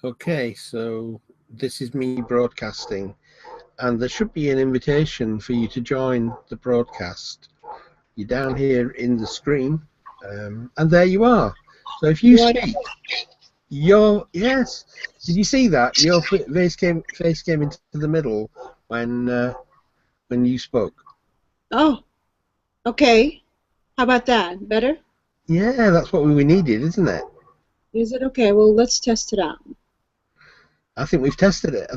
Okay, so this is me broadcasting, and there should be an invitation for you to join the broadcast. You're down here in the screen, and there you are. So if you What? speak, yes. Did you see that? Your face came into the middle when you spoke. Oh, okay. How about that? Better? Yeah, that's what we needed, isn't it? Is it okay? Well, let's test it out. I think we've tested it.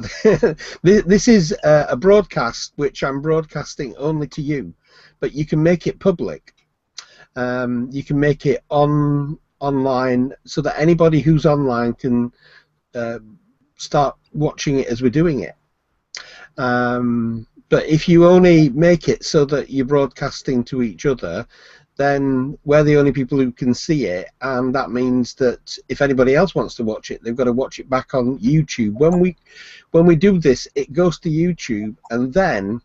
This is a broadcast which I'm broadcasting only to you, but you can make it public. You can make it online so that anybody who's online can uh, start watching it as we're doing it. But if you only make it so that you're broadcasting to each other, then we're the only people who can see it, and that means that if anybody else wants to watch it, they've got to watch it back on YouTube. When we do this, it goes to YouTube, and then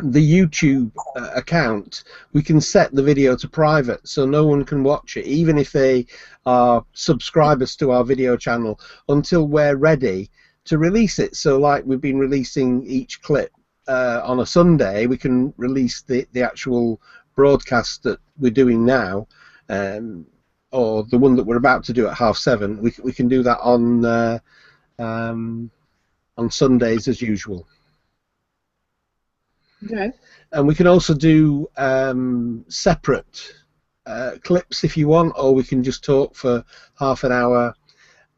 the YouTube account, we can set the video to private so no one can watch it, even if they are subscribers to our video channel, until we're ready to release it. So like we've been releasing each clip on a Sunday, we can release the actual broadcast that we're doing now, or the one that we're about to do at 7:30. We can do that on Sundays as usual. Okay. And we can also do separate clips if you want, or we can just talk for half an hour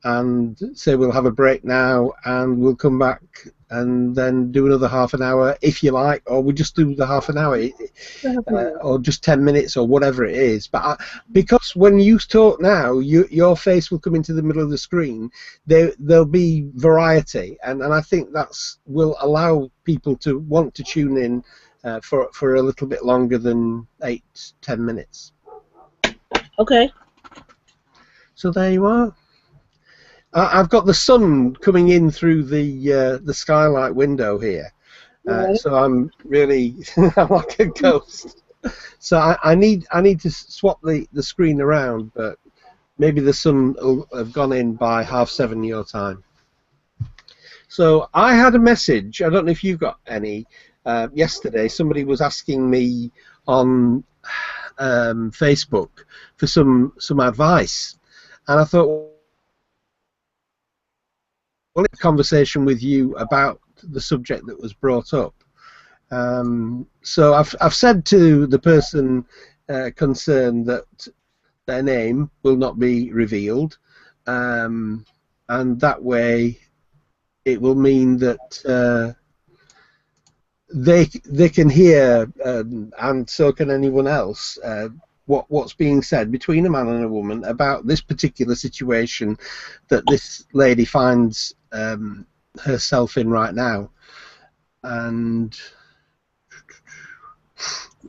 and say we'll have a break now and we'll come back and then do another half an hour if you like, or we'll just do the half an hour, or just 10 minutes or whatever it is. But because when you talk now, your face will come into the middle of the screen, there'll be variety, and I think that's will allow people to want to tune in for a little bit longer than 8-10 minutes. Okay. So there you are. I've got the sun coming in through the skylight window here, so I'm really I'm like a ghost. So I need to swap the screen around, but maybe the sun will have gone in by 7:30 your time. So I had a message. I don't know if you got any. Yesterday, somebody was asking me on Facebook for some advice, and I thought, well, a conversation with you about the subject that was brought up. So I've said to the person concerned that their name will not be revealed, and that way it will mean that they can hear, and so can anyone else, what's being said between a man and a woman about this particular situation that this lady finds herself in right now. And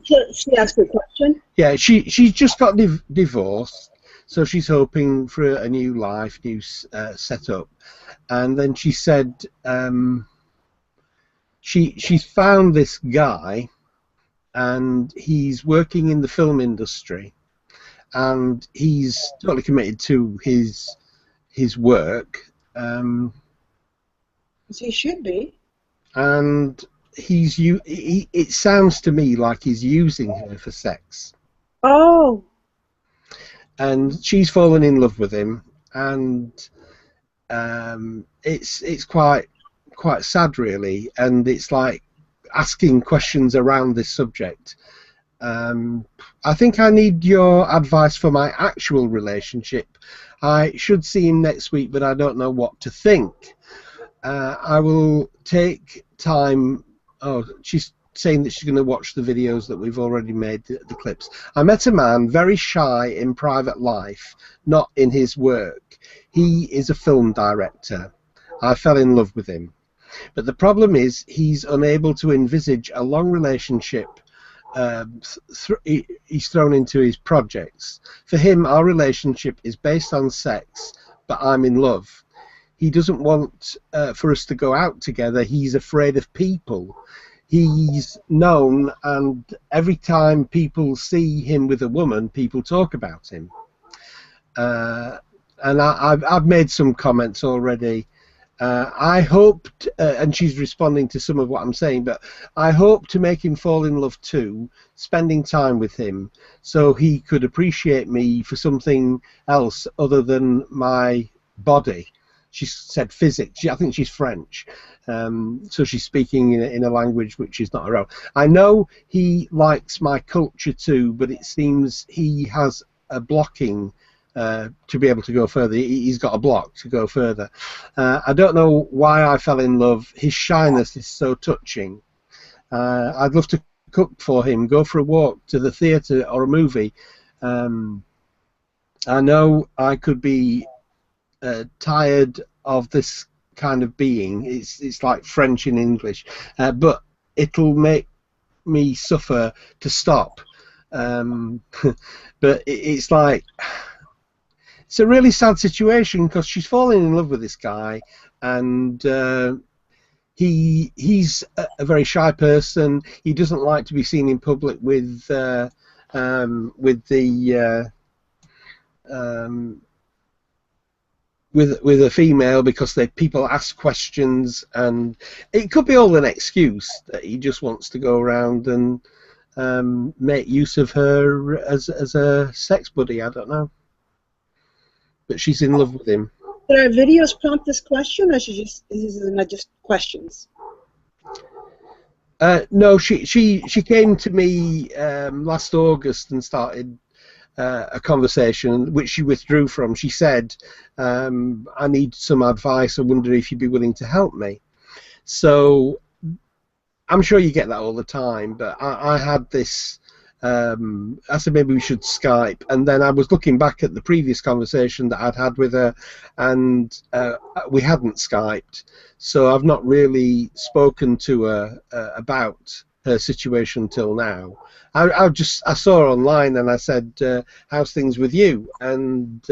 She asked a question. yeah, she's just got divorced, so she's hoping for a new life, new setup. And then she said she's found this guy, and he's working in the film industry, and he's totally committed to his work. He should be. And it sounds to me like he's using her for sex. Oh. And she's fallen in love with him, and it's quite sad, really, and it's like asking questions around this subject. I think I need your advice for my actual relationship. I should see him next week, but I don't know what to think. I will take time. Oh, she's saying that she's going to watch the videos that we've already made, the clips. I met a man very shy in private life, not in his work. He is a film director. I fell in love with him. But the problem is he's unable to envisage a long relationship. He's thrown into his projects. For him, our relationship is based on sex, but I'm in love. He doesn't want for us to go out together. He's afraid of people. He's known, and every time people see him with a woman, people talk about him. and I've made some comments already. I hoped, and she's responding to some of what I'm saying, but I hope to make him fall in love too, spending time with him, so he could appreciate me for something else other than my body. She said physics. I think she's French, so she's speaking in a language which is not her own. I know he likes my culture too, but it seems he has a blocking to be able to go further. He's got a block to go further. I don't know why I fell in love. His shyness is so touching. I'd love to cook for him, go for a walk to the theatre or a movie. I know I could be tired of this kind of being. It's like French in English, but it'll make me suffer to stop. But it's like, it's a really sad situation because she's falling in love with this guy, and he's a very shy person. He doesn't like to be seen in public with the with a female, because people ask questions, and it could be all an excuse that he just wants to go around and make use of her as a sex buddy. I don't know, but she's in love with him. Did our videos prompt this question, or is it not just questions? No, she came to me last August and started a conversation which she withdrew from. She said, I need some advice. I wonder if you'd be willing to help me. So I'm sure you get that all the time, but I had this, I said maybe we should Skype, and then I was looking back at the previous conversation that I'd had with her, and we hadn't Skyped, so I've not really spoken to her about her situation till now. I saw her online, and I said, how's things with you? And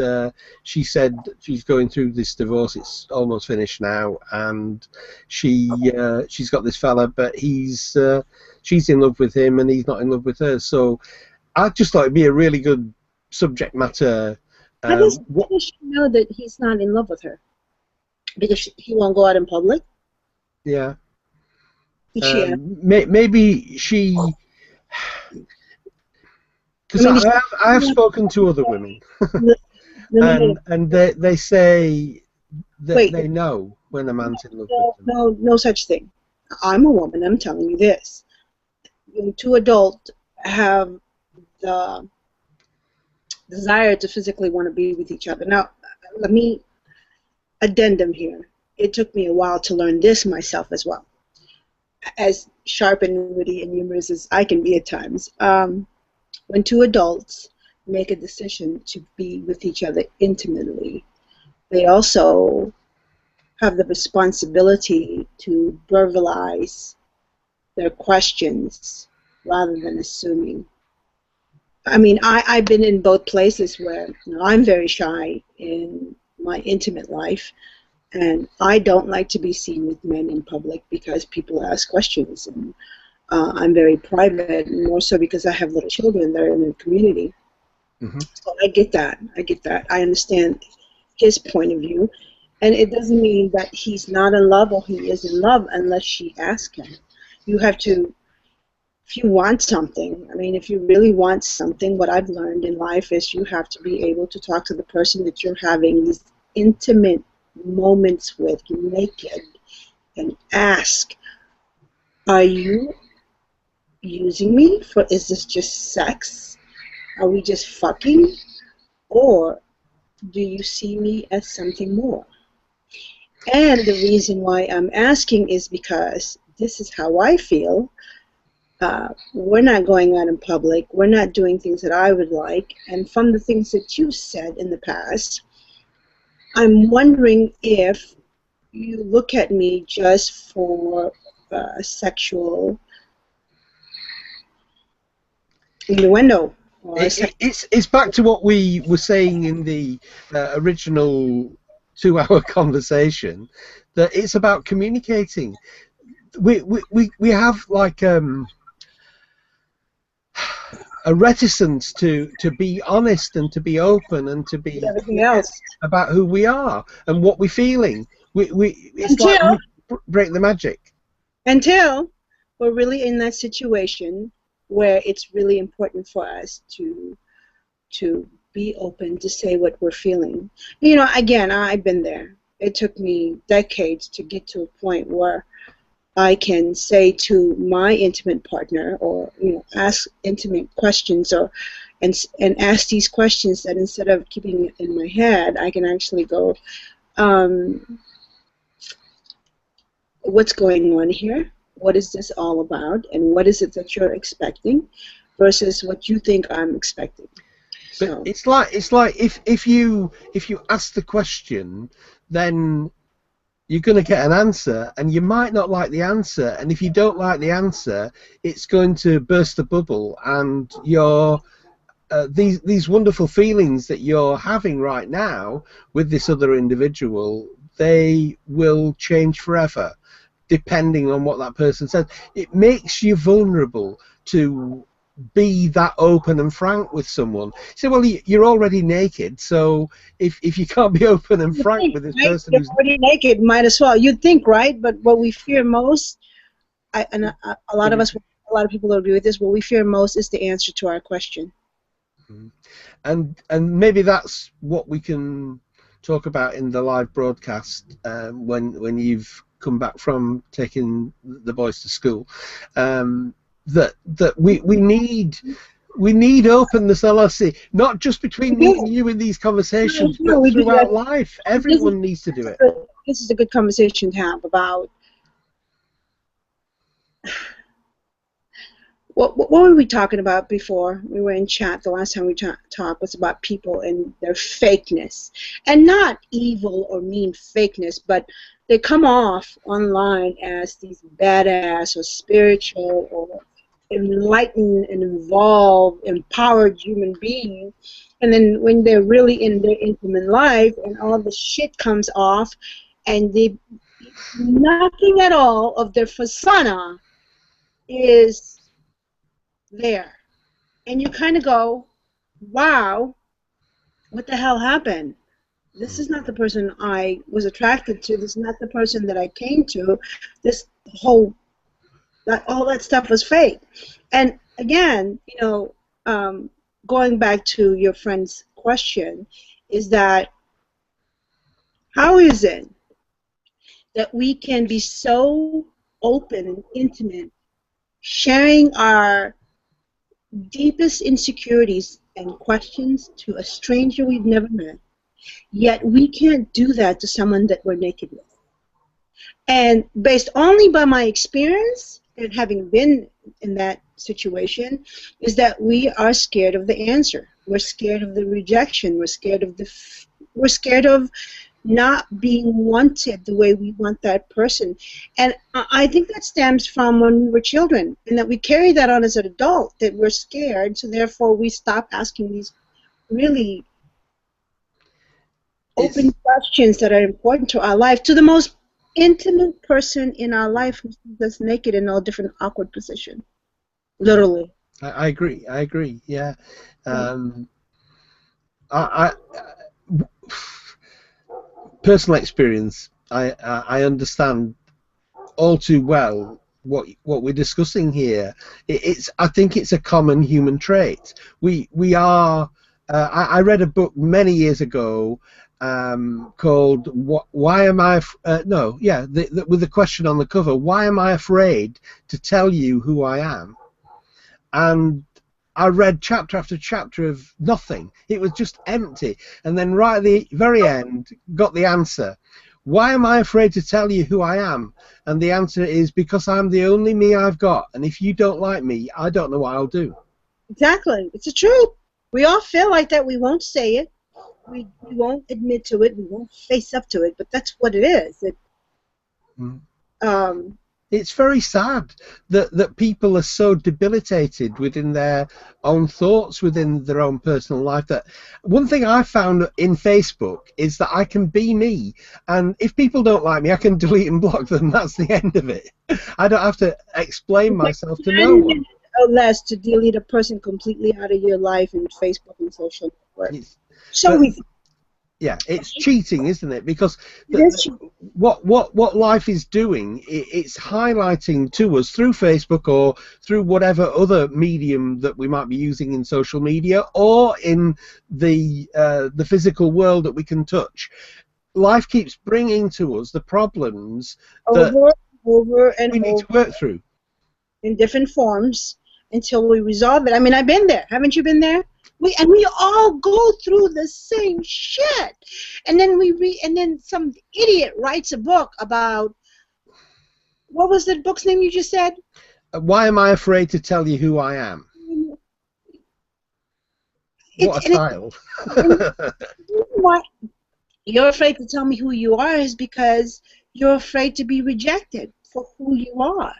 she said she's going through this divorce. It's almost finished now, and she's got this fella, but she's in love with him, and he's not in love with her. So I just thought it'd be a really good subject matter. How does she know that he's not in love with her? Because he won't go out in public? Yeah. Maybe she... Because I have spoken to other women, and they say that they know when a man's in love with them. No such thing. I'm a woman. I'm telling you this. When two adults have the desire to physically want to be with each other. Now, let me addendum here. It took me a while to learn this myself as well, as sharp and witty and humorous as I can be at times. When two adults make a decision to be with each other intimately, they also have the responsibility to verbalize their questions rather than assuming. I mean, I've been in both places where I'm very shy in my intimate life, and I don't like to be seen with men in public because people ask questions, and I'm very private, more so because I have little children that are in the community. Mm-hmm. So I get that. I understand his point of view, and it doesn't mean that he's not in love or he is in love unless she asks him. You have to, if you want something, I mean, if you really want something, what I've learned in life is you have to be able to talk to the person that you're having these intimate moments with, naked, and ask, are you using me for, is this just sex? Are we just fucking? Or do you see me as something more? And the reason why I'm asking is because this is how I feel. We're not going out in public. We're not doing things that I would like. And from the things that you said in the past, I'm wondering if you look at me just for sexual innuendo. It's back to what we were saying in the original 2-hour conversation, that it's about communicating. We have like a reticence to be honest and to be open and to be everything else about who we are and what we're feeling. It's until like we break the magic. until we're really in that situation where it's really important for us to be open to say what we're feeling. You know, again, I've been there. It took me decades to get to a point where I can say to my intimate partner, or ask intimate questions, or and ask these questions, that instead of keeping it in my head, I can actually go, what's going on here? What is this all about? And what is it that you're expecting versus what you think I'm expecting? But So it's like if you ask the question, then you're going to get an answer, and you might not like the answer, and if you don't like the answer, it's going to burst the bubble, and your these wonderful feelings that you're having right now with this other individual, they will change forever, depending on what that person says. It makes you vulnerable to be that open and frank with someone. So, well, you're already naked, so if you can't be open and frank with this right? person You're who's already naked, might as well. You'd think, right? But what we fear most, a lot of us, a lot of people agree with this. What we fear most is the answer to our question. and maybe that's what we can talk about in the live broadcast when you've come back from taking the boys to school. That we need openness, LLC, not just between me and you in these conversations, No, but we do throughout that. life. Everyone needs to do it. This is a good conversation to have about what were we talking about before we were in chat. The last time we talked was about people and their fakeness, and not evil or mean fakeness, but they come off online as these badass or spiritual or enlightened and involved, empowered human beings, and then when they're really in their intimate life and all the shit comes off, and they nothing at all of their persona is there, and you kind of go, wow, what the hell happened? This is not the person I was attracted to. This is not the person that I came to. This whole all that stuff was fake. And again, going back to your friend's question, is that how is it that we can be so open and intimate, sharing our deepest insecurities and questions to a stranger we've never met, yet we can't do that to someone that we're naked with? And based only by my experience and having been in that situation, is that we are scared of the answer. We're scared of the rejection. We're scared of not being wanted the way we want that person. And I think that stems from when we were children, and that we carry that on as an adult, that we're scared, so therefore we stop asking these really open questions that are important to our life, to the most intimate person in our life who sees us naked in all different awkward positions. Literally. I agree. Yeah. Personal experience, I understand all too well what we're discussing here. I think it's a common human trait. We are. I read a book many years ago called "Why Am I?" With the question on the cover: "Why am I afraid to tell you who I am?" And I read chapter after chapter of nothing. It was just empty. And then right at the very end, got the answer. Why am I afraid to tell you who I am? And the answer is because I'm the only me I've got. And if you don't like me, I don't know what I'll do. Exactly. It's the truth. We all feel like that. We won't say it. We won't admit to it. We won't face up to it. But that's what it is. It's very sad that people are so debilitated within their own thoughts, within their own personal life. That one thing I found in Facebook is that I can be me, and if people don't like me, I can delete and block them. That's the end of it. I don't have to explain myself to no one. or less to delete a person completely out of your life in Facebook and social network. It's, So but we yeah, it's cheating, isn't it? Because it is cheating. what life is doing, it's highlighting to us through Facebook or through whatever other medium that we might be using in social media or in the physical world that we can touch. Life keeps bringing to us the problems that Over and we need to over work through. in different forms until we resolve it. I mean, I've been there. Haven't you been there? We all go through the same shit, and then and then some idiot writes a book about, what was the book's name you just said? Why am I afraid to tell you who I am? What a title. Why you're afraid to tell me who you are is because you're afraid to be rejected for who you are.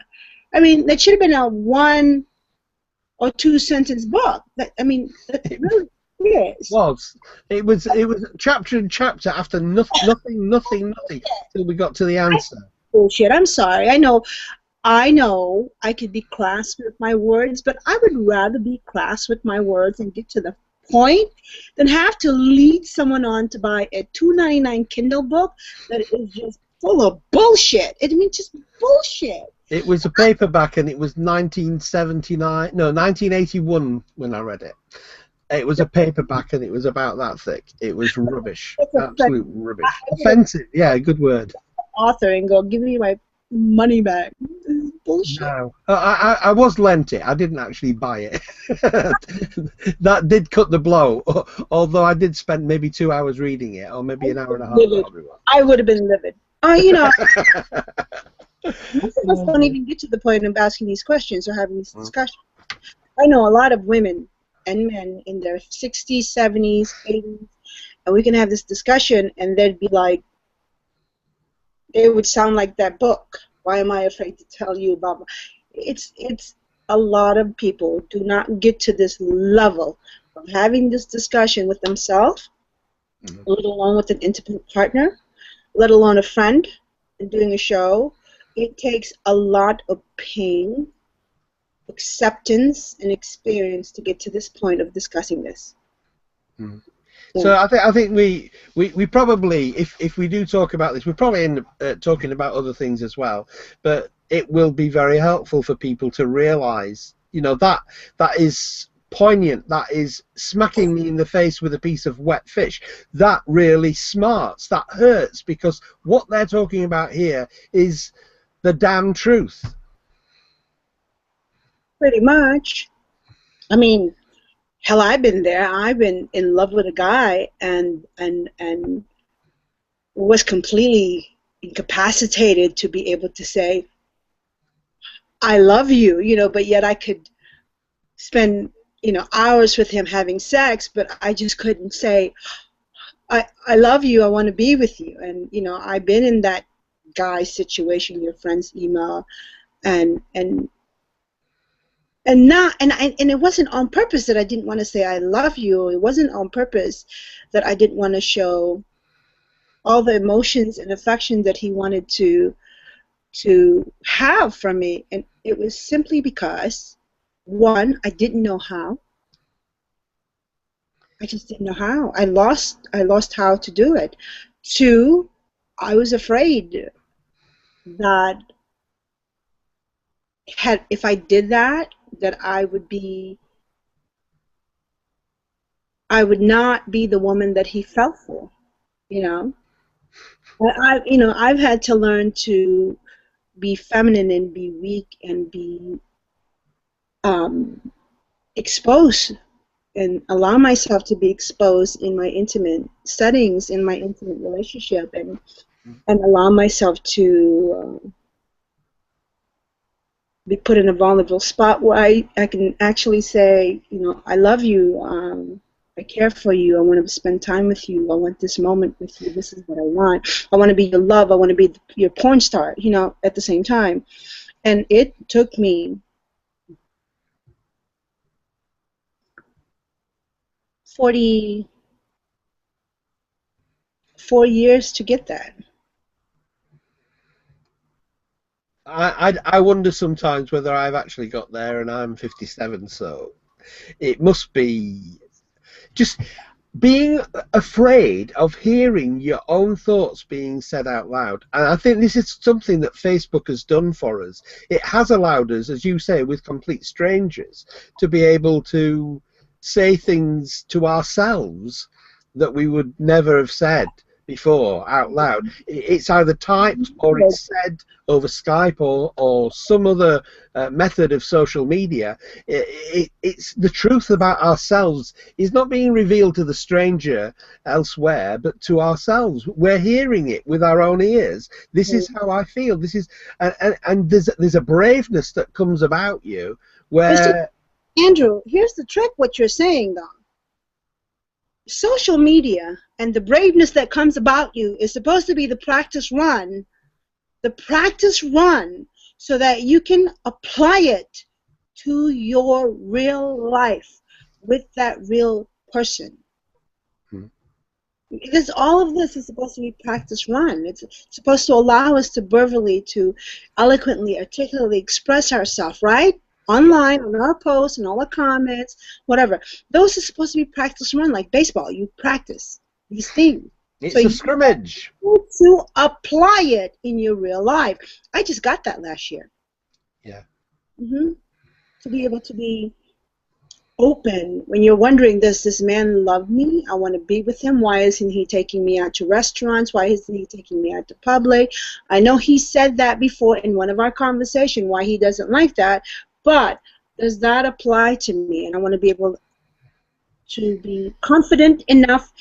I mean, that should have been a 1 or 2 sentence book. That it really is. It was chapter and chapter after nothing till we got to the answer. Bullshit. I'm sorry. I know I could be class with my words, but I would rather be class with my words and get to the point than have to lead someone on to buy a $2.99 Kindle book that is just full of bullshit. Just bullshit. It was a paperback, and it was 1981 when I read it. It was a paperback, and it was about that thick. It was rubbish, absolute rubbish. Offensive, yeah, good word. Author and go, give me my money back. This is bullshit. No, I was lent it. I didn't actually buy it. That did cut the blow. Although I did spend maybe 2 hours reading it, or maybe an hour and a half. I would have been livid. Most of us don't even get to the point of asking these questions or having this discussion. I know a lot of women and men in their 60s, 70s, 80s, and we can have this discussion, and they'd be like, they would sound like that book. Why am I afraid to tell you about my... It's a lot of people do not get to this level of having this discussion with themselves, let alone with an intimate partner, let alone a friend, and doing a show. It takes a lot of pain, acceptance, and experience to get to this point of discussing this. So I think we probably, if we do talk about this, we probably end up talking about other things as well. But it will be very helpful for people to realise, that is poignant. That is smacking me in the face with a piece of wet fish. That really smarts. That hurts, because what they're talking about here is the damn truth. Pretty much. I mean, hell, I've been there. I've been in love with a guy and was completely incapacitated to be able to say, I love you, but yet I could spend, hours with him having sex, but I just couldn't say, I love you, I want to be with you. And, I've been in that guy situation, your friend's email, and it wasn't on purpose that I didn't want to say I love you. It wasn't on purpose that I didn't want to show all the emotions and affection that he wanted to have from me. And it was simply because, one, I didn't know how. I just didn't know how. I lost how to do it. Two, I was afraid that if I did that I would not be the woman that he fell for, I've had to learn to be feminine and be weak and be exposed and allow myself to be exposed in my intimate settings, in my intimate relationship, and allow myself to be put in a vulnerable spot where I can actually say, I love you, I care for you, I want to spend time with you, I want this moment with you, this is what I want. I want to be your love, I want to be your porn star, at the same time. And it took me 44 years to get that. I wonder sometimes whether I've actually got there, and I'm 57, so it must be just being afraid of hearing your own thoughts being said out loud. And I think this is something that Facebook has done for us. It has allowed us, as you say, with complete strangers, to be able to say things to ourselves that we would never have said before out loud. It's either typed or it's said over Skype or some other method of social media. It's the truth about ourselves is not being revealed to the stranger elsewhere, but to ourselves. We're hearing it with our own ears. This is how I feel. This is, and there's a braveness that comes about you where. Andrew, here's the trick. What you're saying, though. Social media and the braveness that comes about you is supposed to be the practice run so that you can apply it to your real life with that real person. Because all of this is supposed to be practice run. It's supposed to allow us to verbally, to eloquently, articulately express ourselves, right? Online, on our posts, and all the comments, whatever. Those are supposed to be practice run, like baseball. You practice these things. It's a scrimmage. To apply it in your real life. I just got that last year. Yeah. To be able to be open when you're wondering, does this man love me? I want to be with him. Why isn't he taking me out to restaurants? Why isn't he taking me out to public? I know he said that before in one of our conversations, why he doesn't like that. But does that apply to me? And I want to be able to be confident enough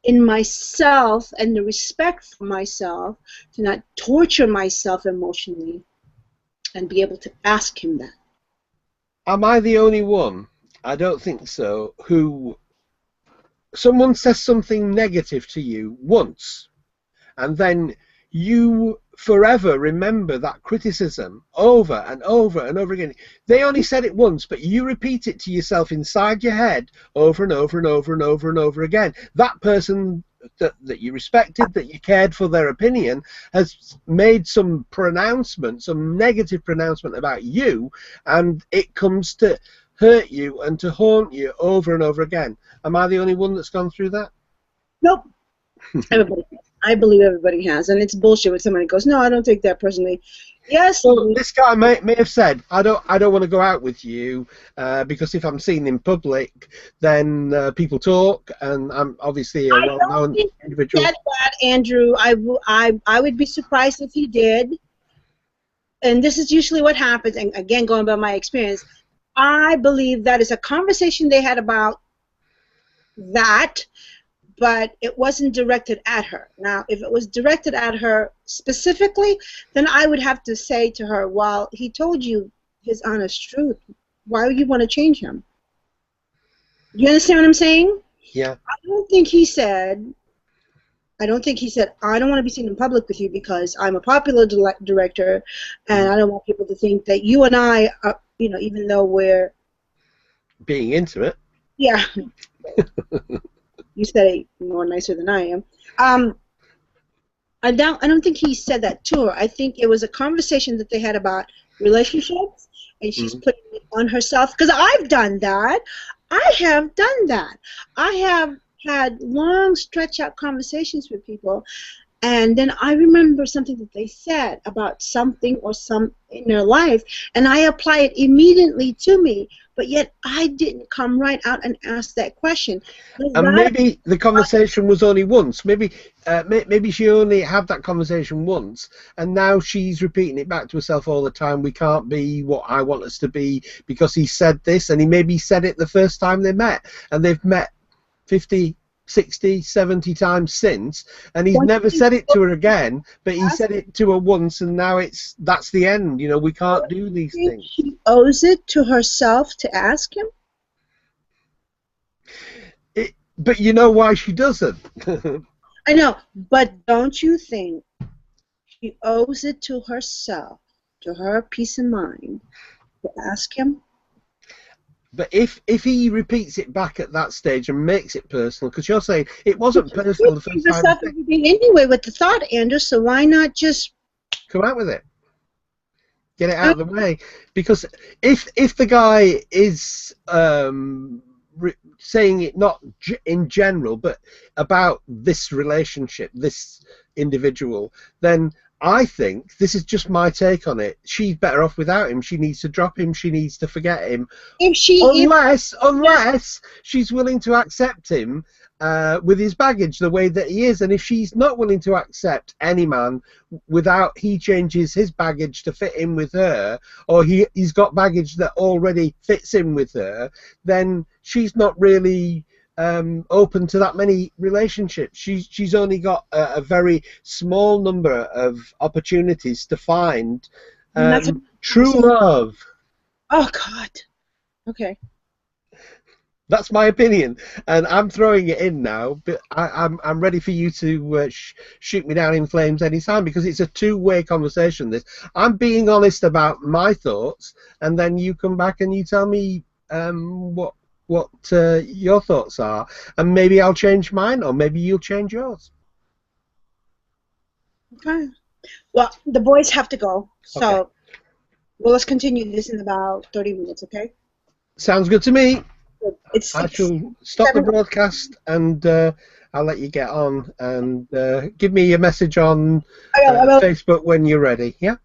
in myself and the respect for myself to not torture myself emotionally and be able to ask him that. Am I the only one? I don't think so. Who someone says something negative to you once, and then you forever remember that criticism over and over and over again. They only said it once, but you repeat it to yourself inside your head over and over and over and over and over again. That person that you respected, that you cared for their opinion, has made some pronouncement, some negative pronouncement about you, and it comes to hurt you and to haunt you over and over again. Am I the only one that's gone through that? Nope. Everybody. I believe everybody has, and it's bullshit when somebody goes, "No, I don't take that personally." Yes. Well, this guy may have said, "I don't want to go out with you because if I'm seen in public, then people talk, and I'm obviously a well-known individual." I don't think he said that, Andrew. I would be surprised if he did. And this is usually what happens. And again, going by my experience, I believe that is a conversation they had about that. But it wasn't directed at her. Now, if it was directed at her specifically, then I would have to say to her, well, he told you his honest truth. Why would you want to change him? You understand what I'm saying? Yeah. I don't think he said, I don't want to be seen in public with you because I'm a popular director and I don't want people to think that you and I are, even though we're being intimate. Yeah. You said it more nicer than I am. I don't think he said that to her. I think it was a conversation that they had about relationships, and she's putting it on herself. Because I've done that. I have done that. I have had long, stretch-out conversations with people, and then I remember something that they said about something or some in their life, and I apply it immediately to me. But yet I didn't come right out and ask that question. And maybe the conversation was only once. Maybe she only had that conversation once, and now she's repeating it back to herself all the time. We can't be what I want us to be because he said this, and he maybe said it the first time they met, and they've met 50, 60, 70 times since, and he's never said it to her again, but he said it to her once, and now that's the end. We can't do these things. She owes it to herself to ask him? But you know why she doesn't. I know, but don't you think she owes it to herself, to her peace of mind, to ask him? But if he repeats it back at that stage and makes it personal, because you're saying it wasn't personal the first time. Anyway, with the thought, Andrew, so why not just come out with it? Get it out of the way, because if the guy is saying it not in general, but about this relationship, this individual, then I think, this is just my take on it, she's better off without him. She needs to drop him. She needs to forget him. Unless she's willing to accept him with his baggage the way that he is. And if she's not willing to accept any man without he changes his baggage to fit in with her, or he's got baggage that already fits in with her, then she's not really open to that many relationships. She's only got a very small number of opportunities to find true love. Oh God. Okay. That's my opinion, and I'm throwing it in now. But I'm ready for you to shoot me down in flames anytime, because it's a two-way conversation. This, I'm being honest about my thoughts, and then you come back and you tell me what your thoughts are, and maybe I'll change mine, or maybe you'll change yours. Okay. Well, the boys have to go, so Okay. well, let's continue this in about 30 minutes, okay? Sounds good to me. It's I shall stop the broadcast, and I'll let you get on, and give me a message on I will. Facebook when you're ready. Yeah.